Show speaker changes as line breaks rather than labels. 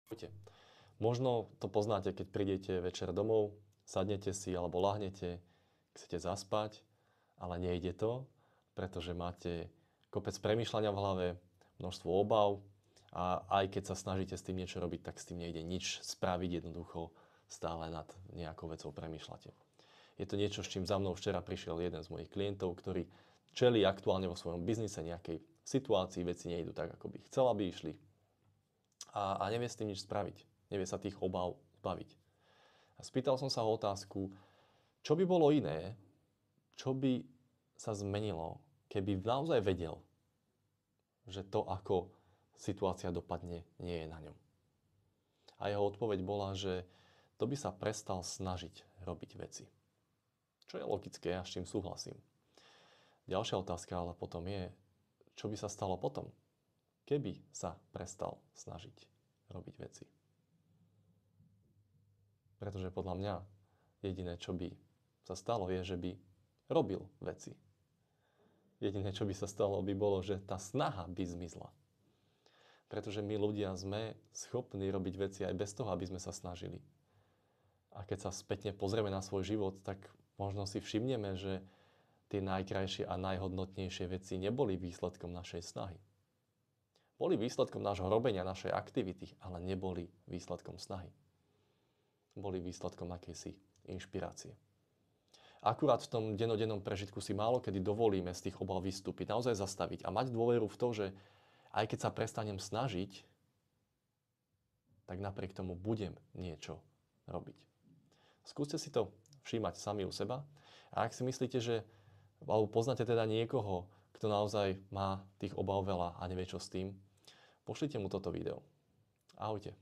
Ahojte. Možno to poznáte, keď prídete večer domov, sadnete si alebo lahnete, chcete zaspať, ale nejde to, pretože máte kopec premýšľania v hlave, množstvo obav a aj keď sa snažíte s tým niečo robiť, tak s tým nejde nič spraviť, jednoducho stále nad nejakou vecou premýšľate. Je to niečo, s čím za mnou včera prišiel jeden z mojich klientov, ktorý čelí aktuálne vo svojom biznise nejakej situácii, veci nejdu tak, ako by chcel, aby išli. A nevie s tým nič spraviť. Nevie sa tých obáv zbaviť. A spýtal som sa ho otázku, čo by bolo iné, čo by sa zmenilo, keby naozaj vedel, že to, ako situácia dopadne, nie je na ňom. A jeho odpoveď bola, že to by sa prestal snažiť robiť veci. Čo je logické, ja s čím súhlasím. Ďalšia otázka ale potom je, čo by sa stalo potom, keby sa prestal snažiť robiť veci. Pretože podľa mňa jediné, čo by sa stalo, je, že by robil veci. Jediné, čo by sa stalo, by bolo, že tá snaha by zmizla. Pretože my ľudia sme schopní robiť veci aj bez toho, aby sme sa snažili. A keď sa spätne pozrieme na svoj život, tak možno si všimneme, že tie najkrajšie a najhodnotnejšie veci neboli výsledkom našej snahy. Boli výsledkom nášho robenia, našej aktivity, ale neboli výsledkom snahy. Boli výsledkom akejsi inšpirácie. Akurát v tom dennodennom prežitku si málo kedy dovolíme z tých obav vystúpiť, naozaj zastaviť a mať dôveru v to, že aj keď sa prestanem snažiť, tak napriek tomu budem niečo robiť. Skúste si to všímať sami u seba a ak si myslíte, že alebo poznáte teda niekoho, kto naozaj má tých obav veľa a nevie čo s tým, pošlite mu toto video. Ahojte.